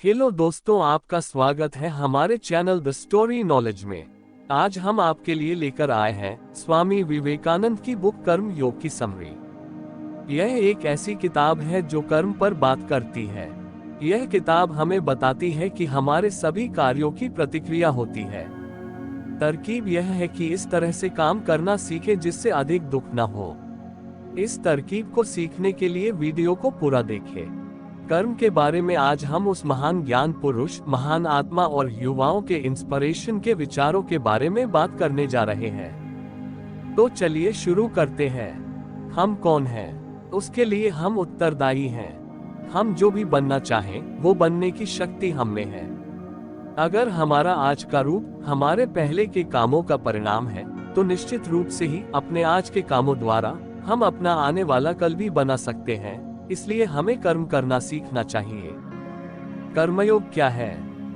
Hello दोस्तों, आपका स्वागत है हमारे चैनल द स्टोरी नॉलेज में। आज हम आपके लिए लेकर आए हैं स्वामी विवेकानंद की बुक कर्म योग की समरी। यह एक ऐसी किताब है जो कर्म पर बात करती है। यह किताब हमें बताती है कि हमारे सभी कार्यों की प्रतिक्रिया होती है। तरकीब यह है कि इस तरह से काम करना सीखे जिससे अधिक दुख न हो। इस तरकीब को सीखने के लिए वीडियो को पूरा देखें। कर्म के बारे में आज हम उस महान ज्ञान पुरुष, महान आत्मा और युवाओं के इंस्पिरेशन के विचारों के बारे में बात करने जा रहे हैं। तो चलिए शुरू करते हैं। हम कौन हैं? उसके लिए हम उत्तरदायी हैं। हम जो भी बनना चाहें, वो बनने की शक्ति हम में है। अगर हमारा आज का रूप हमारे पहले के कामों का परिणाम है, तो निश्चित रूप से ही अपने आज के कामों द्वारा हम अपना आने वाला कल भी बना सकते हैं। इसलिए हमें कर्म करना सीखना चाहिए। कर्मयोग क्या है?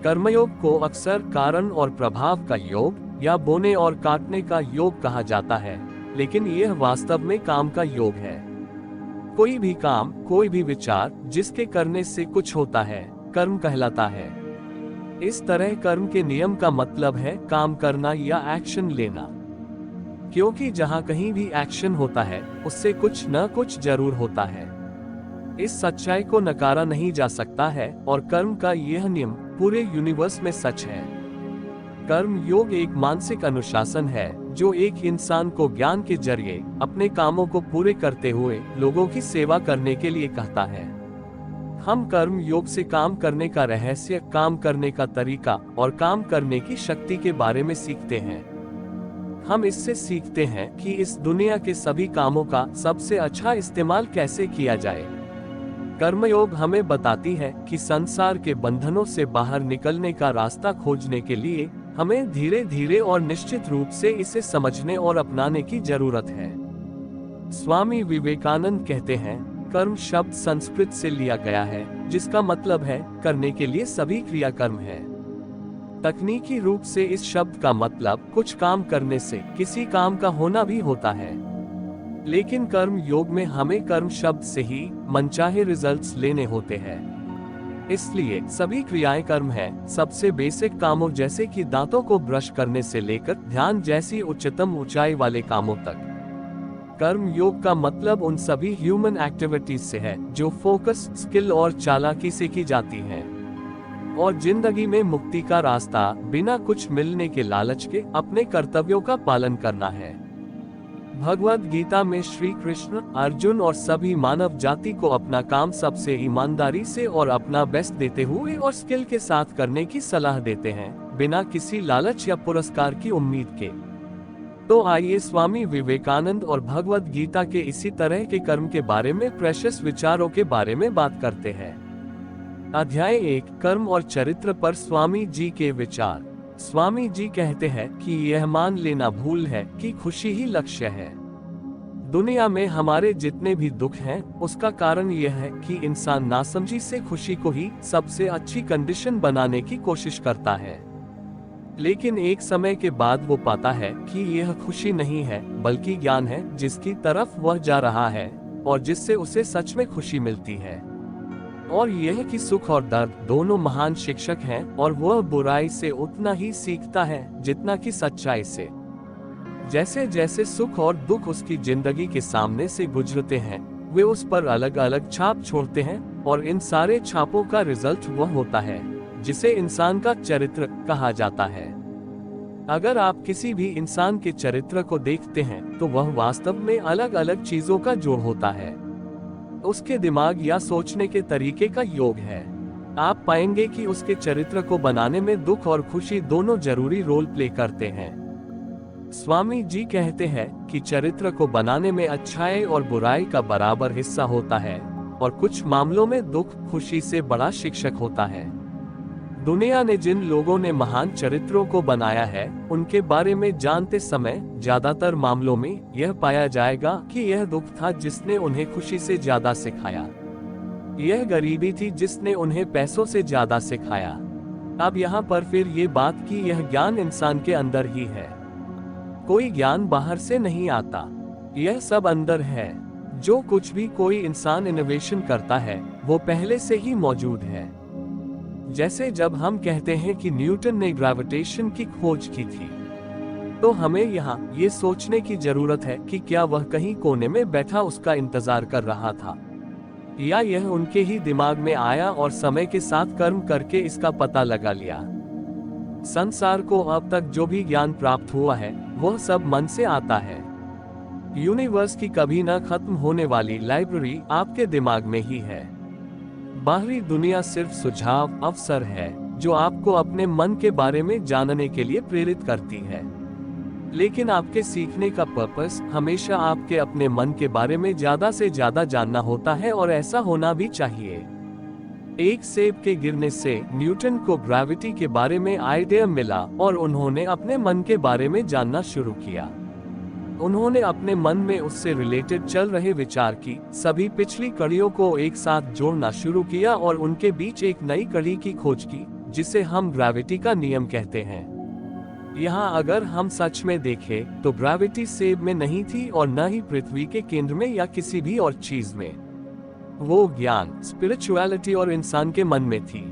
कर्मयोग को अक्सर कारण और प्रभाव का योग या बोने और काटने का योग कहा जाता है, लेकिन यह वास्तव में काम का योग है। कोई भी काम, कोई भी विचार जिसके करने से कुछ होता है, कर्म कहलाता है। इस तरह कर्म के नियम का मतलब है काम करना या एक्शन लेना, क्योंकि जहां कहीं भी एक्शन होता है उससे कुछ न कुछ जरूर होता है। इस सच्चाई को नकारा नहीं जा सकता है और कर्म का यह नियम पूरे यूनिवर्स में सच है। कर्म योग एक मानसिक अनुशासन है जो एक इंसान को ज्ञान के जरिए अपने कामों को पूरे करते हुए लोगों की सेवा करने के लिए कहता है। हम कर्म योग से काम करने का रहस्य, काम करने का तरीका और काम करने की शक्ति के बारे में सीखते हैं। हम इससे सीखते हैं कि इस दुनिया के सभी कामों का सबसे अच्छा इस्तेमाल कैसे किया जाए। कर्मयोग हमें बताती है कि संसार के बंधनों से बाहर निकलने का रास्ता खोजने के लिए हमें धीरे धीरे और निश्चित रूप से इसे समझने और अपनाने की जरूरत है। स्वामी विवेकानंद कहते हैं, कर्म शब्द संस्कृत से लिया गया है, जिसका मतलब है करने के लिए सभी क्रिया कर्म है। तकनीकी रूप से इस शब्द का मतलब कुछ काम करने से किसी काम का होना भी होता है, लेकिन कर्म योग में हमें कर्म शब्द से ही मनचाहे रिजल्ट्स लेने होते हैं। इसलिए सभी क्रियाएं कर्म हैं, सबसे बेसिक कामों जैसे कि दांतों को ब्रश करने से लेकर ध्यान जैसी उच्चतम ऊंचाई वाले कामों तक। कर्म योग का मतलब उन सभी ह्यूमन एक्टिविटीज से है जो फोकस, स्किल और चालाकी से की जाती हैं, और जिंदगी में मुक्ति का रास्ता बिना कुछ मिलने के लालच के अपने कर्तव्यों का पालन करना है। भगवद गीता में श्री कृष्ण अर्जुन और सभी मानव जाति को अपना काम सबसे ईमानदारी से और अपना बेस्ट देते हुए और स्किल के साथ करने की सलाह देते हैं, बिना किसी लालच या पुरस्कार की उम्मीद के। तो आइए स्वामी विवेकानंद और भगवद गीता के इसी तरह के कर्म के बारे में प्रेशियस विचारों के बारे में बात करते हैं। अध्याय 1, कर्म और चरित्र पर स्वामी जी के विचार। स्वामी जी कहते हैं कि यह मान लेना भूल है कि खुशी ही लक्ष्य है। दुनिया में हमारे जितने भी दुख हैं, उसका कारण यह है कि इंसान नासमझी से खुशी को ही सबसे अच्छी कंडीशन बनाने की कोशिश करता है। लेकिन एक समय के बाद वो पाता है कि यह खुशी नहीं है, बल्कि ज्ञान है जिसकी तरफ वह जा रहा है और जिससे उसे सच में खुशी मिलती है। और यह कि सुख और दर्द दोनों महान शिक्षक हैं और वह बुराई से उतना ही सीखता है जितना कि सच्चाई से। जैसे जैसे सुख और दुख उसकी जिंदगी के सामने से गुजरते हैं, वे उस पर अलग अलग छाप छोड़ते हैं, और इन सारे छापों का रिजल्ट वह होता है जिसे इंसान का चरित्र कहा जाता है। अगर आप किसी भी इंसान के चरित्र को देखते हैं तो वह वास्तव में अलग अलग चीजों का जोड़ होता है। उसके दिमाग या सोचने के तरीके का योग है। आप पाएंगे कि उसके चरित्र को बनाने में दुख और खुशी दोनों जरूरी रोल प्ले करते हैं। स्वामी जी कहते हैं कि चरित्र को बनाने में अच्छाई और बुराई का बराबर हिस्सा होता है, और कुछ मामलों में दुख खुशी से बड़ा शिक्षक होता है। दुनिया ने जिन लोगों ने महान चरित्रों को बनाया है, उनके बारे में जानते समय ज्यादातर मामलों में यह पाया जाएगा कि यह दुख था जिसने उन्हें खुशी से ज्यादा सिखाया। यह गरीबी थी जिसने उन्हें पैसों से ज्यादा सिखाया। अब यहाँ पर फिर ये बात कि यह ज्ञान इंसान के अंदर ही है। कोई ज्ञान बाहर से नहीं आता, यह सब अंदर है। जो कुछ भी कोई इंसान इनोवेशन करता है वो पहले से ही मौजूद है। जैसे जब हम कहते हैं कि न्यूटन ने ग्रेविटेशन की खोज की थी, तो हमें यहाँ ये सोचने की जरूरत है कि क्या वह कहीं कोने में बैठा उसका इंतजार कर रहा था, या यह उनके ही दिमाग में आया और समय के साथ कर्म करके इसका पता लगा लिया। संसार को अब तक जो भी ज्ञान प्राप्त हुआ है वह सब मन से आता है। यूनिवर्स की कभी न खत्म होने वाली लाइब्रेरी आपके दिमाग में ही है। बाहरी दुनिया सिर्फ सुझाव, अवसर है जो आपको अपने मन के बारे में जानने के लिए प्रेरित करती है। लेकिन आपके सीखने का पर्पस हमेशा आपके अपने मन के बारे में ज्यादा से ज्यादा जानना होता है, और ऐसा होना भी चाहिए। एक सेब के गिरने से न्यूटन को ग्रेविटी के बारे में आइडिया मिला और उन्होंने अपने मन के बारे में जानना शुरू किया। उन्होंने अपने मन में उससे रिलेटेड चल रहे विचार की सभी पिछली कड़ियों को एक साथ जोड़ना शुरू किया और उनके बीच एक नई कड़ी की खोज की, जिसे हम ग्रेविटी का नियम कहते हैं। यहाँ अगर हम सच में देखें तो ग्रेविटी सेब में नहीं थी और न ही पृथ्वी के केंद्र में या किसी भी और चीज में। वो ज्ञान, स्पिरिचुअलिटी और इंसान के मन में थी।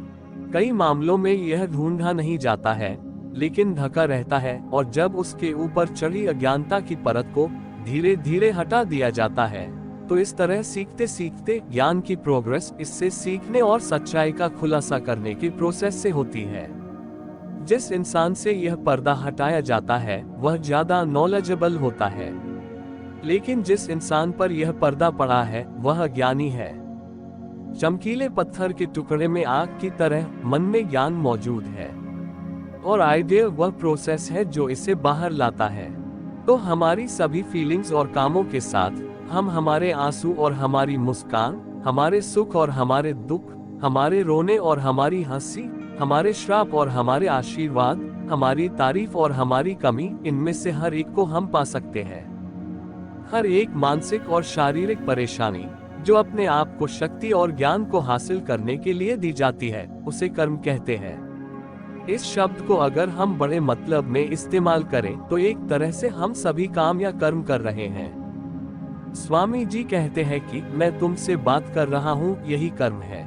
कई मामलों में यह ढूंढा नहीं जाता है, लेकिन ढका रहता है, और जब उसके ऊपर चढ़ी अज्ञानता की परत को धीरे धीरे हटा दिया जाता है, तो इस तरह सीखते सीखते ज्ञान की प्रोग्रेस इससे सीखने और सच्चाई का खुलासा करने की प्रोसेस से होती है। जिस इंसान से यह पर्दा हटाया जाता है वह ज्यादा नॉलेजेबल होता है, लेकिन जिस इंसान पर यह पर्दा पड़ा है वह अज्ञानी है। चमकीले पत्थर के टुकड़े में आग की तरह मन में ज्ञान मौजूद है, और आइडिया वह प्रोसेस है जो इसे बाहर लाता है। तो हमारी सभी फीलिंग्स और कामों के साथ हम हमारे आंसू और हमारी मुस्कान, हमारे सुख और हमारे दुख, हमारे रोने और हमारी हंसी, हमारे श्राप और हमारे आशीर्वाद, हमारी तारीफ और हमारी कमी, इनमें से हर एक को हम पा सकते हैं। हर एक मानसिक और शारीरिक परेशानी जो अपने आप को शक्ति और ज्ञान को हासिल करने के लिए दी जाती है, उसे कर्म कहते हैं। इस शब्द को अगर हम बड़े मतलब में इस्तेमाल करें तो एक तरह से हम सभी काम या कर्म कर रहे हैं। स्वामी जी कहते हैं कि मैं तुमसे बात कर रहा हूँ, यही कर्म है।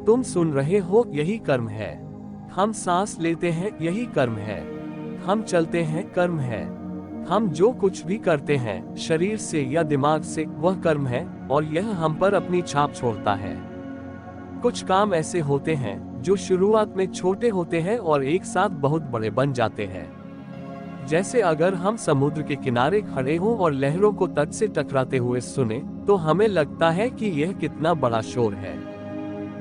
तुम सुन रहे हो, यही कर्म है। हम सांस लेते हैं, यही कर्म है। हम चलते हैं, कर्म है। हम जो कुछ भी करते हैं शरीर से या दिमाग से, वह कर्म है, और यह हम पर अपनी छाप छोड़ता है। कुछ काम ऐसे होते हैं जो शुरुआत में छोटे होते हैं और एक साथ बहुत बड़े बन जाते हैं। जैसे अगर हम समुद्र के किनारे खड़े हों और लहरों को तट से टकराते हुए सुने, तो हमें लगता है कि यह कितना बड़ा शोर है।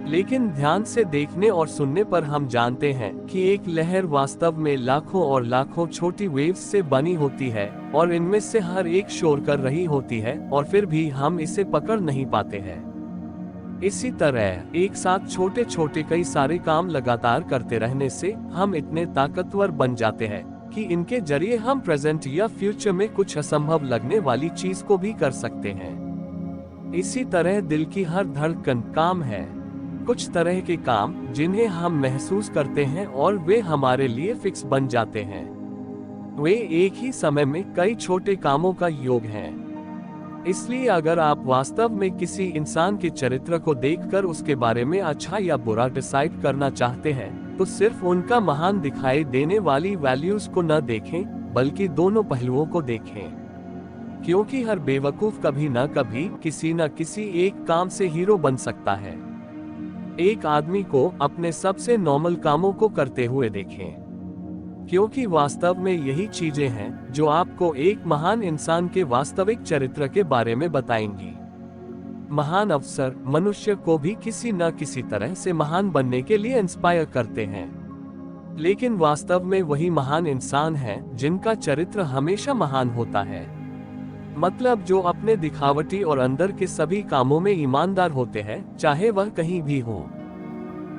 लेकिन ध्यान से देखने और सुनने पर हम जानते हैं कि एक लहर वास्तव में लाखों और लाखों छोटी वेव्स से बनी होती है, और इनमें से हर एक शोर कर रही होती है, और फिर भी हम इसे पकड़ नहीं पाते हैं। इसी तरह एक साथ छोटे छोटे कई सारे काम लगातार करते रहने से हम इतने ताकतवर बन जाते हैं कि इनके जरिए हम प्रेजेंट या फ्यूचर में कुछ असंभव लगने वाली चीज को भी कर सकते हैं। इसी तरह दिल की हर धड़कन काम है। कुछ तरह के काम जिन्हें हम महसूस करते हैं और वे हमारे लिए फिक्स बन जाते हैं, वे एक ही समय में कई छोटे कामों का योग हैं। इसलिए अगर आप वास्तव में किसी इंसान के चरित्र को देखकर उसके बारे में अच्छा या बुरा डिसाइड करना चाहते हैं, तो सिर्फ उनका महान दिखाई देने वाली वैल्यूज को न देखें, बल्कि दोनों पहलुओं को देखें। क्योंकि हर बेवकूफ कभी न कभी किसी न किसी एक काम से हीरो बन सकता है। एक आदमी को अपने सबसे नॉर्मल कामों को करते हुए देखें, क्योंकि वास्तव में यही चीजें हैं जो आपको एक महान इंसान के वास्तविक चरित्र के बारे में बताएंगी। महान अवसर मनुष्य को भी किसी न किसी तरह से महान बनने के लिए इंस्पायर करते हैं, लेकिन वास्तव में वही महान इंसान हैं जिनका चरित्र हमेशा महान होता है। मतलब जो अपने दिखावटी और अंदर के सभी कामों में ईमानदार होते हैं, चाहे वह कहीं भी हो।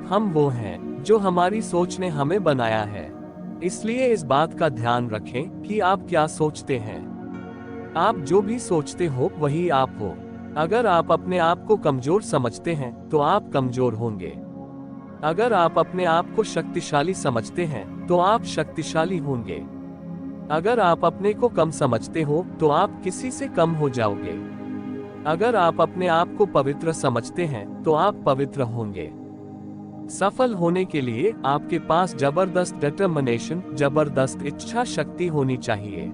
हम वो हैं जो हमारी सोच ने हमें बनाया है। इसलिए इस बात का ध्यान रखें कि आप क्या सोचते हैं। आप जो भी सोचते हो वही आप हो। अगर आप अपने आप को कमजोर समझते हैं तो आप कमजोर होंगे। अगर आप अपने आप को शक्तिशाली समझते हैं तो आप शक्तिशाली होंगे। अगर आप अपने को कम समझते हो तो आप किसी से कम हो जाओगे। अगर आप अपने आप को पवित्र समझते हैं तो आप पवित्र होंगे। सफल होने के लिए आपके पास जबरदस्त डिटर्मिनेशन, जबरदस्त इच्छा शक्ति होनी चाहिए।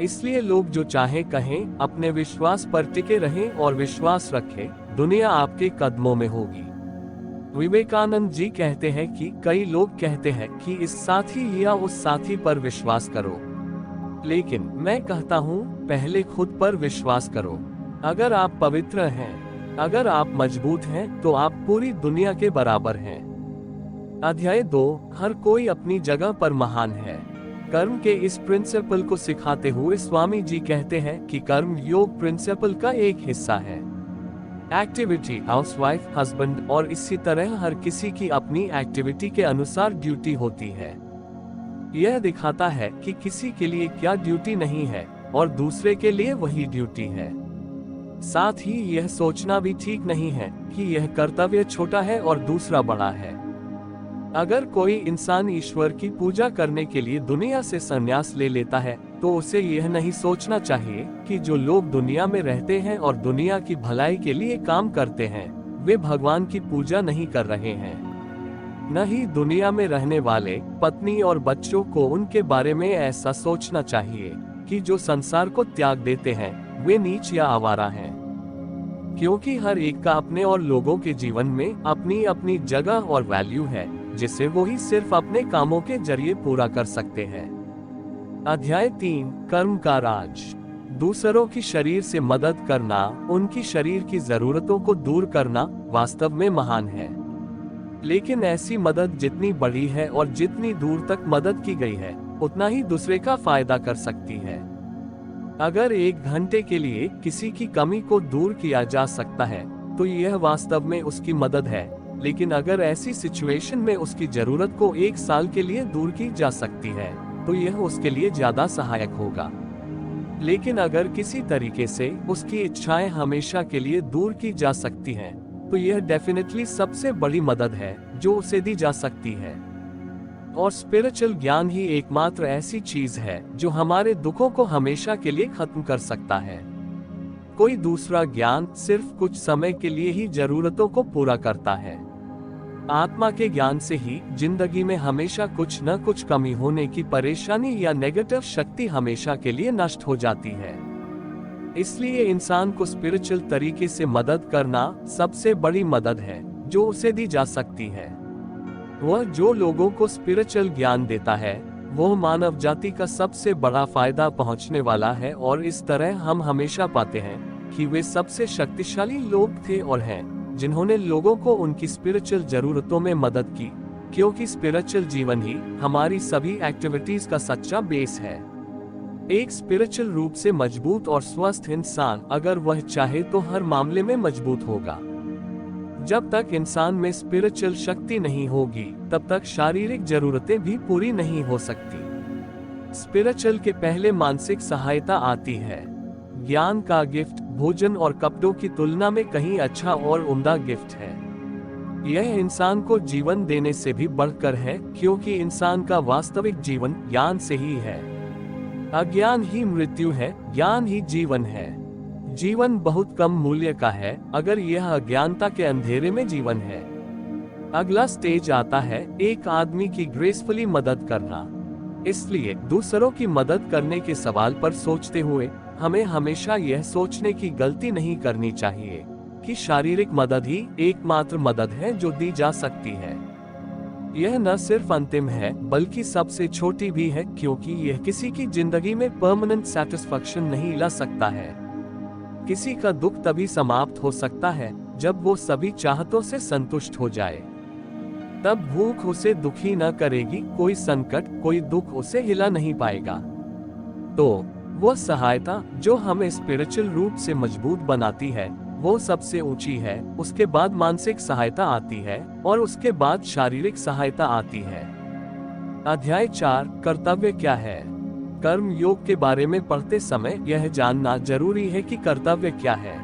इसलिए लोग जो चाहे कहें, अपने विश्वास पर टिके रहें और विश्वास रखें, दुनिया आपके कदमों में होगी। विवेकानंद जी कहते हैं कि कई लोग कहते हैं कि इस साथी या उस साथी पर विश्वास करो, लेकिन मैं कहता हूँ पहले खुद पर विश्वास करो। अगर आप पवित्र हैं, अगर आप मजबूत हैं, तो आप पूरी दुनिया के बराबर हैं। अध्याय 2, हर कोई अपनी जगह पर महान है। कर्म के इस प्रिंसिपल को सिखाते हुए स्वामी जी कहते हैं कि कर्म योग प्रिंसिपल का एक हिस्सा है। एक्टिविटी, हाउसवाइफ, हस्बैंड और इसी तरह हर किसी की अपनी एक्टिविटी के अनुसार ड्यूटी होती है। यह दिखाता है कि किसी के लिए क्या ड्यूटी नहीं है और दूसरे के लिए वही ड्यूटी है। साथ ही यह सोचना भी ठीक नहीं है कि यह कर्तव्य छोटा है और दूसरा बड़ा है। अगर कोई इंसान ईश्वर की पूजा करने के लिए दुनिया से संन्यास ले लेता है, तो उसे यह नहीं सोचना चाहिए कि जो लोग दुनिया में रहते हैं और दुनिया की भलाई के लिए काम करते हैं, वे भगवान की पूजा नहीं कर रहे हैं। न ही दुनिया में रहने वाले पत्नी और बच्चों को उनके बारे में ऐसा सोचना चाहिए कि जो संसार को त्याग देते हैं वे नीच या आवारा हैं। क्योंकि हर एक का अपने और लोगों के जीवन में अपनी अपनी जगह और वैल्यू है, जिसे वो ही सिर्फ अपने कामों के जरिए पूरा कर सकते हैं। अध्याय 3, कर्म का राज। दूसरों की शरीर से मदद करना, उनकी शरीर की जरूरतों को दूर करना वास्तव में महान है। लेकिन ऐसी मदद जितनी बड़ी है और जितनी दूर तक मदद की गई है, उतना ही दूसरे का फायदा कर सकती है। अगर 1 घंटे के लिए किसी की कमी को दूर किया जा सकता है, तो यह वास्तव में उसकी मदद है। लेकिन अगर ऐसी सिचुएशन में उसकी जरूरत को 1 साल के लिए दूर की जा सकती है, तो यह उसके लिए ज्यादा सहायक होगा। लेकिन अगर किसी तरीके से उसकी इच्छाएं हमेशा के लिए दूर की जा सकती हैं, तो यह डेफिनेटली सबसे बड़ी मदद है जो उसे दी जा सकती है। और स्पिरिचुअल ज्ञान ही एकमात्र ऐसी चीज है जो हमारे दुखों को हमेशा के लिए खत्म कर सकता है। कोई दूसरा ज्ञान सिर्फ कुछ समय के लिए ही जरूरतों को पूरा करता है। आत्मा के ज्ञान से ही जिंदगी में हमेशा कुछ न कुछ कमी होने की परेशानी या नेगेटिव शक्ति हमेशा के लिए नष्ट हो जाती है। इसलिए इंसान को स्पिरिचुअल तरीके से मदद करना सबसे बड़ी मदद है जो उसे दी जा सकती है। वह जो लोगों को स्पिरिचुअल ज्ञान देता है, वह मानव जाति का सबसे बड़ा फायदा पहुंचने वाला है। और इस तरह हम हमेशा पाते हैं कि वे सबसे शक्तिशाली लोग थे और हैं जिन्होंने लोगों को उनकी स्पिरिचुअल जरूरतों में मदद की, क्योंकि स्पिरिचुअल जीवन ही हमारी सभी एक्टिविटीज का सच्चा बेस है। एक स्पिरिचुअल रूप से मजबूत और स्वस्थ इंसान, अगर वह चाहे तो हर मामले में मजबूत होगा। जब तक इंसान में स्पिरिचुअल शक्ति नहीं होगी, तब तक शारीरिक जरूरतें भी पूरी नहीं हो सकती। स्पिरिचुअल के पहले मानसिक सहायता आती है। ज्ञान का गिफ्ट भोजन और कपड़ों की तुलना में कहीं अच्छा और उम्दा गिफ्ट है। यह इंसान को जीवन देने से भी बढ़कर है, क्योंकि इंसान का वास्तविक जीवन ज्ञान से ही है। अज्ञान ही मृत्यु है, ज्ञान ही जीवन है। जीवन बहुत कम मूल्य का है अगर यह अज्ञानता के अंधेरे में जीवन है। अगला स्टेज आता है एक आदमी की ग्रेसफुली मदद करना। इसलिए दूसरों की मदद करने के सवाल पर सोचते हुए हमें हमेशा यह सोचने की गलती नहीं करनी चाहिए कि शारीरिक मदद ही एकमात्र मदद है जो दी जा सकती है। यह न सिर्फ अंतिम है बल्कि सबसे छोटी भी है, क्योंकि यह किसी की जिंदगी में परमानेंट सैटिस्फैक्शन नहीं ला सकता है। किसी का दुख तभी समाप्त हो सकता है जब वो सभी चाहतों से संतुष्ट हो जाए। तब भूख उसे दुखी न करेगी, कोई संकट, कोई दुख उसे हिला नहीं पाएगा। तो वो सहायता जो हमें स्पिरिचुअल रूप से मजबूत बनाती है, वो सबसे ऊंची है। उसके बाद मानसिक सहायता आती है और उसके बाद शारीरिक सहायता आती है। अध्याय 4, कर्तव्य क्या है। कर्म योग के बारे में पढ़ते समय यह जानना जरूरी है कि कर्तव्य क्या है।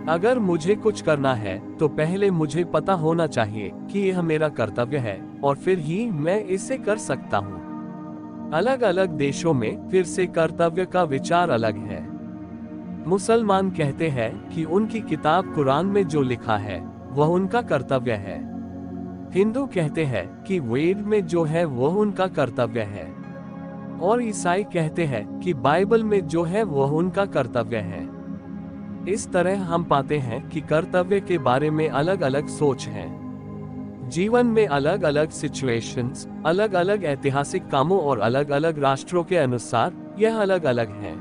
अगर मुझे कुछ करना है तो पहले मुझे पता होना चाहिए कि यह मेरा कर्तव्य है और फिर ही मैं इसे कर सकता हूँ। अलग अलग देशों में फिर से कर्तव्य का विचार अलग है। मुसलमान कहते हैं कि उनकी किताब कुरान में जो लिखा है वह उनका कर्तव्य है। हिंदू कहते हैं कि वेद में जो है वो उनका कर्तव्य है, और ईसाई कहते हैं कि बाइबल में जो है वो उनका कर्तव्य है। इस तरह हम पाते हैं कि कर्तव्य के बारे में अलग अलग सोच है। जीवन में अलग अलग सिचुएशंस, अलग अलग ऐतिहासिक कामों और अलग अलग राष्ट्रों के अनुसार यह अलग अलग है।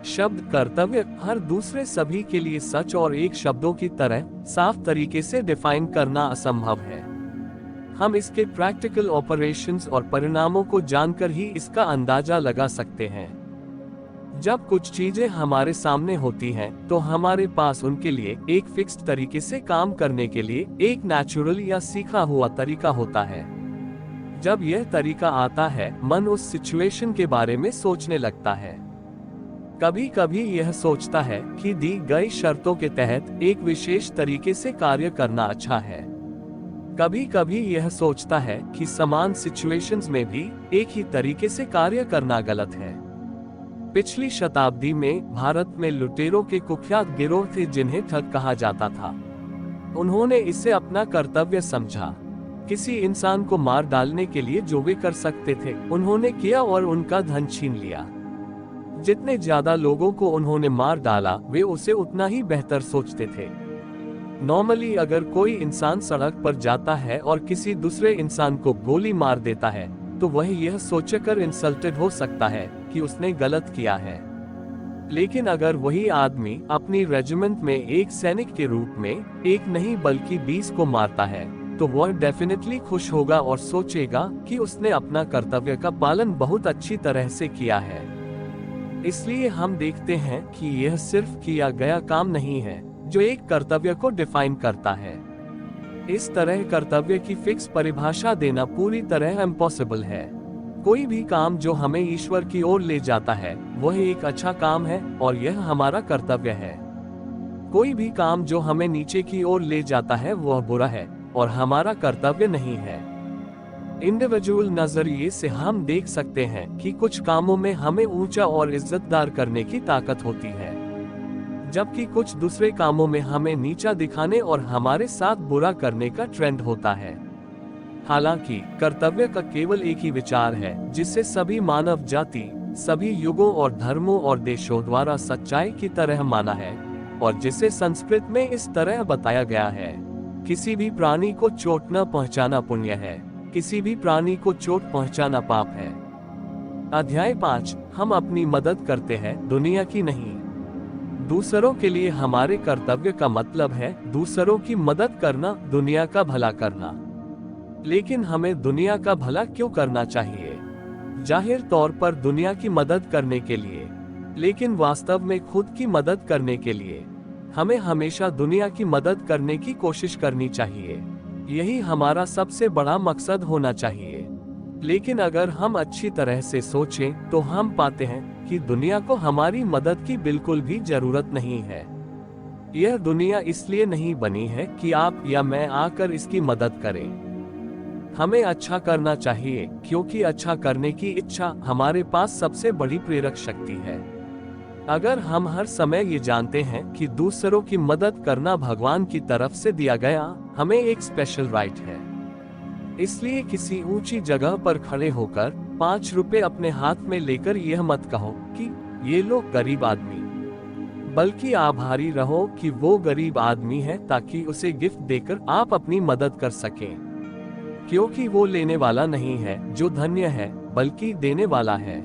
शब्द कर्तव्य हर दूसरे सभी के लिए सच और एक शब्दों की तरह साफ तरीके से डिफाइन करना असंभव है। हम इसके प्रैक्टिकल ऑपरेशंस और परिणामों को जानकर ही इसका अंदाजा लगा सकते हैं। जब कुछ चीजें हमारे सामने होती हैं, तो हमारे पास उनके लिए एक फिक्स्ड तरीके से काम करने के लिए एक नेचुरल या सीखा हुआ तरीका होता है। जब यह तरीका आता है, मन उस सिचुएशन के बारे में सोचने लगता है। कभी कभी यह सोचता है कि दी गई शर्तों के तहत एक विशेष तरीके से कार्य करना अच्छा है। कभी कभी यह सोचता है कि समान सिचुएशंस में भी एक ही तरीके से कार्य करना गलत है। पिछली शताब्दी में भारत में लुटेरों के कुख्यात गिरोह थे जिन्हें ठग कहा जाता था। उन्होंने इसे अपना कर्तव्य समझा। किसी इंसान को मार डालने के लिए जो वे कर सकते थे उन्होंने किया और उनका धन छीन लिया। जितने ज्यादा लोगों को उन्होंने मार डाला, वे उसे उतना ही बेहतर सोचते थे। नॉर्मली अगर कोई इंसान सड़क पर जाता है और किसी दूसरे इंसान को गोली मार देता है, तो वह यह सोचकर इंसल्टेड हो सकता है कि उसने गलत किया है। लेकिन अगर वही आदमी अपनी रेजिमेंट में एक सैनिक के रूप में एक नहीं बल्कि 20 को मारता है, तो वह डेफिनेटली खुश होगा और सोचेगा कि उसने अपना कर्तव्य का पालन बहुत अच्छी तरह से किया है। इसलिए हम देखते हैं कि यह सिर्फ किया गया काम नहीं है जो एक कर्तव्य को डिफाइन करता है। इस तरह कर्तव्य की फिक्स परिभाषा देना पूरी तरह इम्पॉसिबल है। कोई भी काम जो हमें ईश्वर की ओर ले जाता है वह एक अच्छा काम है और यह हमारा कर्तव्य है। कोई भी काम जो हमें नीचे की ओर ले जाता है वह बुरा है और हमारा कर्तव्य नहीं है। इंडिविजुअल नजरिए से हम देख सकते हैं कि कुछ कामों में हमें ऊंचा और इज्जतदार करने की ताकत होती है, जबकि कुछ दूसरे कामों में हमें नीचा दिखाने और हमारे साथ बुरा करने का ट्रेंड होता है। हालांकि कर्तव्य का केवल एक ही विचार है जिसे सभी मानव जाति, सभी युगों और धर्मों और देशों द्वारा सच्चाई की तरह माना है, और जिसे संस्कृत में इस तरह बताया गया है: किसी भी प्राणी को चोट न पहुंचाना पुण्य है, किसी भी प्राणी को चोट पहुंचाना पाप है। अध्याय 5, हम अपनी मदद करते हैं, दुनिया की नहीं। दूसरों के लिए हमारे कर्तव्य का मतलब है दूसरों की मदद करना, दुनिया का भला करना। लेकिन हमें दुनिया का भला क्यों करना चाहिए? जाहिर तौर पर दुनिया की मदद करने के लिए, लेकिन वास्तव में खुद की मदद करने के लिए। हमें हमेशा दुनिया की मदद करने की कोशिश करनी चाहिए। यही हमारा सबसे बड़ा मकसद होना चाहिए। लेकिन अगर हम अच्छी तरह से सोचें तो हम पाते हैं कि दुनिया को हमारी मदद की बिल्कुल भी जरूरत नहीं है। यह दुनिया इसलिए नहीं बनी है कि आप या मैं आकर इसकी मदद करें। हमें अच्छा करना चाहिए क्योंकि अच्छा करने की इच्छा हमारे पास सबसे बड़ी प्रेरक शक्ति है। अगर हम हर समय ये जानते हैं कि दूसरों की मदद करना भगवान की तरफ से दिया गया हमें एक स्पेशल राइट है, इसलिए किसी ऊंची जगह पर खड़े होकर 5 रुपए अपने हाथ में लेकर यह मत कहो कि ये लो गरीब आदमी, बल्कि आभारी रहो कि वो गरीब आदमी है ताकि उसे गिफ्ट देकर आप अपनी मदद कर सकें, क्योंकि वो लेने वाला नहीं है जो धन्य है, बल्कि देने वाला है।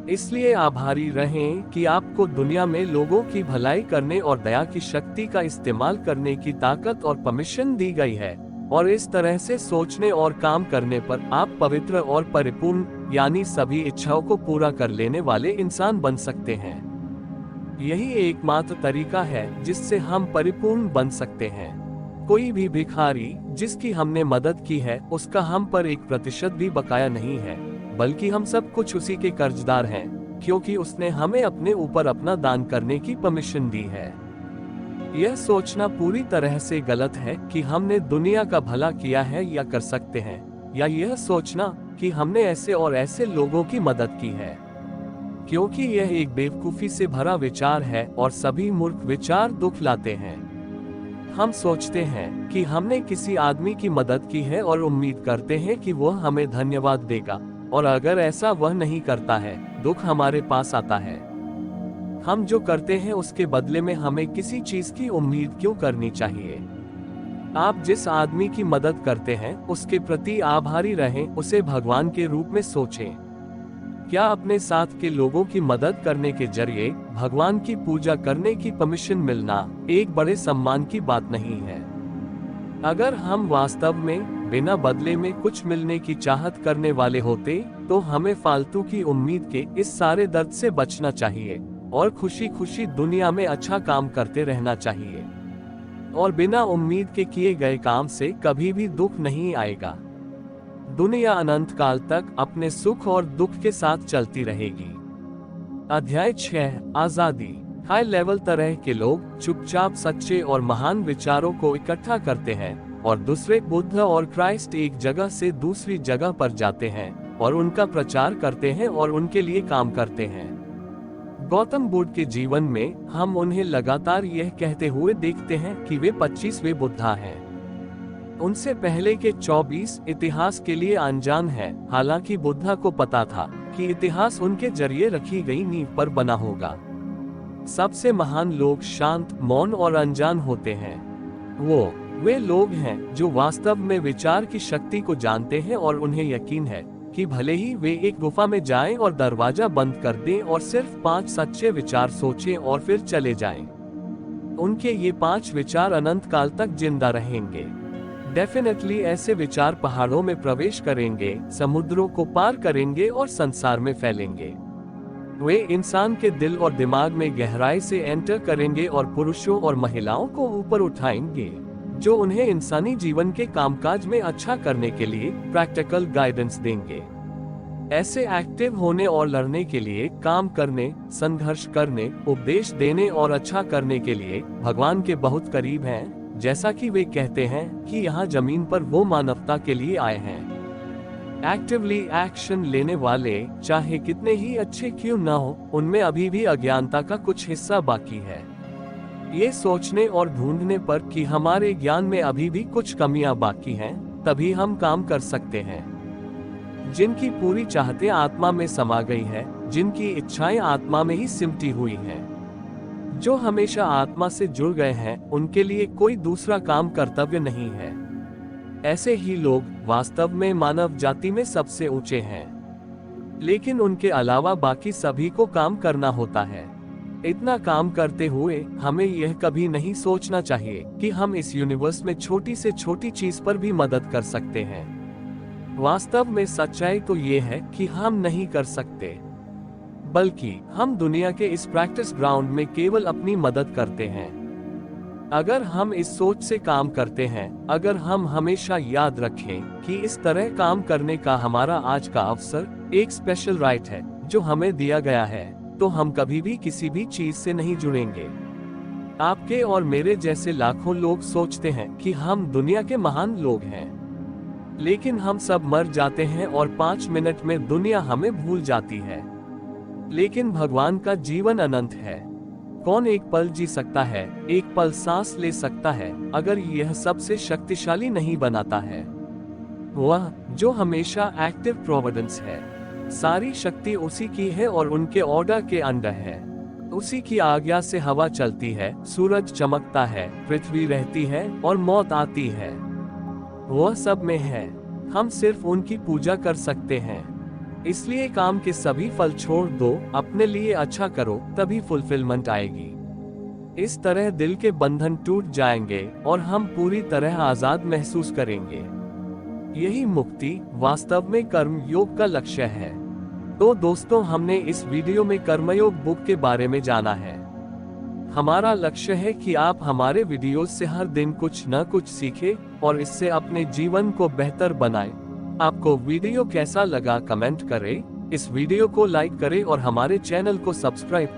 इसलिए आभारी रहें कि आपको दुनिया में लोगों की भलाई करने और दया की शक्ति का इस्तेमाल करने की ताकत और परमिशन दी गई है, और इस तरह से सोचने और काम करने पर आप पवित्र और परिपूर्ण यानी सभी इच्छाओं को पूरा कर लेने वाले इंसान बन सकते हैं। यही एकमात्र तरीका है जिससे हम परिपूर्ण बन सकते हैं। कोई भी भिखारी जिसकी हमने मदद की है उसका हम पर 1% भी बकाया नहीं है, बल्कि हम सब कुछ उसी के कर्जदार हैं, क्योंकि उसने हमें अपने ऊपर अपना दान करने की परमिशन दी है। यह सोचना पूरी तरह से गलत है कि हमने दुनिया का भला किया है या कर सकते हैं, या यह सोचना कि हमने ऐसे और ऐसे लोगों की मदद की है, क्योंकि यह एक बेवकूफी से भरा विचार है और सभी मूर्ख विचार दुख लाते हैं। हम सोचते हैं कि हमने किसी आदमी की मदद की है और उम्मीद करते हैं कि वह हमें धन्यवाद देगा, और अगर ऐसा वह नहीं करता है, दुख हमारे पास आता है। हम जो करते हैं उसके बदले में हमें किसी चीज की उम्मीद क्यों करनी चाहिए? आप जिस आदमी की मदद करते हैं उसके प्रति आभारी रहें, उसे भगवान के रूप में सोचें। क्या अपने साथ के लोगों की मदद करने के जरिए भगवान की पूजा करने की परमिशन मिलना एक बड़े सम्मान की बात नहीं है? अगर हम वास्तव में बिना बदले में कुछ मिलने की चाहत करने वाले होते, तो हमें फालतू की उम्मीद के इस सारे दर्द से बचना चाहिए और खुशी खुशी दुनिया में अच्छा काम करते रहना चाहिए। और बिना उम्मीद के किए गए काम से कभी भी दुख नहीं आएगा। दुनिया अनंत काल तक अपने सुख और दुख के साथ चलती रहेगी। अध्याय 6, आजादी। हाई लेवल तरह के लोग चुपचाप सच्चे और महान विचारों को इकट्ठा करते हैं, और दूसरे बुद्ध और क्राइस्ट एक जगह से दूसरी जगह पर जाते हैं और उनका प्रचार करते हैं और उनके लिए काम करते हैं। गौतम बुद्ध के जीवन में हम उन्हें लगातार यह कहते हुए देखते हैं कि वे 25वें बुद्धा हैं। उनसे पहले के 24 इतिहास के लिए अनजान है, हालांकि बुद्धा को पता था कि इतिहास उनके जरिए रखी गई नींव पर बना होगा। सबसे महान लोग शांत, मौन और अनजान होते हैं। वे लोग हैं जो वास्तव में विचार की शक्ति को जानते हैं और उन्हें यकीन है कि भले ही वे एक गुफा में जाएं और दरवाजा बंद कर दें और सिर्फ 5 सच्चे विचार सोचें और फिर चले जाएं, उनके ये 5 विचार अनंत काल तक जिंदा रहेंगे। डेफिनेटली ऐसे विचार पहाड़ों में प्रवेश करेंगे, समुद्रों को पार करेंगे और संसार में फैलेंगे। वे इंसान के दिल और दिमाग में गहराई से एंटर करेंगे और पुरुषों और महिलाओं को ऊपर उठाएंगे, जो उन्हें इंसानी जीवन के कामकाज में अच्छा करने के लिए प्रैक्टिकल गाइडेंस देंगे। ऐसे एक्टिव होने और लड़ने के लिए, काम करने, संघर्ष करने, उपदेश देने और अच्छा करने के लिए भगवान के बहुत करीब हैं, जैसा कि वे कहते हैं कि यहाँ जमीन पर वो मानवता के लिए आए हैं। एक्टिवली एक्शन लेने वाले, चाहे कितने ही अच्छे क्यों न हो, उनमें अभी भी अज्ञानता का कुछ हिस्सा बाकी है। ये सोचने और ढूंढने पर कि हमारे ज्ञान में अभी भी कुछ कमियां बाकी हैं, तभी हम काम कर सकते हैं। जिनकी पूरी चाहतें आत्मा में समा गई है, जिनकी इच्छाएं आत्मा में ही सिमटी हुई हैं, जो हमेशा आत्मा से जुड़ गए हैं, उनके लिए कोई दूसरा काम कर्तव्य नहीं है। ऐसे ही लोग वास्तव में मानव जाति में सबसे ऊंचे हैं, लेकिन उनके अलावा बाकी सभी को काम करना होता है। इतना काम करते हुए हमें यह कभी नहीं सोचना चाहिए कि हम इस यूनिवर्स में छोटी से छोटी चीज पर भी मदद कर सकते हैं। वास्तव में सच्चाई तो ये है कि हम नहीं कर सकते, बल्कि हम दुनिया के इस प्रैक्टिस ग्राउंड में केवल अपनी मदद करते हैं। अगर हम इस सोच से काम करते हैं, अगर हम हमेशा याद रखें कि इस तरह काम करने का हमारा आज का अवसर एक स्पेशल राइट है जो हमें दिया गया है, तो हम कभी भी किसी भी चीज से नहीं जुड़ेंगे। आपके और मेरे जैसे लाखों लोग सोचते हैं कि हम दुनिया के महान लोग हैं, लेकिन हम सब मर जाते हैं और 5 मिनट में दुनिया हमें भूल जाती है। लेकिन भगवान का जीवन अनंत है। कौन एक पल जी सकता है, एक पल सांस ले सकता है, अगर यह सबसे शक्तिशाली नहीं बनाता है? वह जो हमेशा एक्टिव प्रोविडेंस है। सारी शक्ति उसी की है और उनके ऑर्डर के अंडर है। उसी की आज्ञा से हवा चलती है, सूरज चमकता है, पृथ्वी रहती है और मौत आती है। वह सब में है, हम सिर्फ उनकी पूजा कर सकते हैं। इसलिए काम के सभी फल छोड़ दो, अपने लिए अच्छा करो, तभी फुलफिलमेंट आएगी। इस तरह दिल के बंधन टूट जाएंगे और हम पूरी तरह आजाद महसूस करेंगे। यही मुक्ति वास्तव में कर्म योग का लक्ष्य है। तो दोस्तों, हमने इस वीडियो में कर्मयोग बुक के बारे में जाना है। हमारा लक्ष्य है कि आप हमारे वीडियोस से हर दिन कुछ न कुछ सीखें और इससे अपने जीवन को बेहतर बनाएं। आपको वीडियो कैसा लगा कमेंट करें, इस वीडियो को लाइक करें और हमारे चैनल को सब्सक्राइब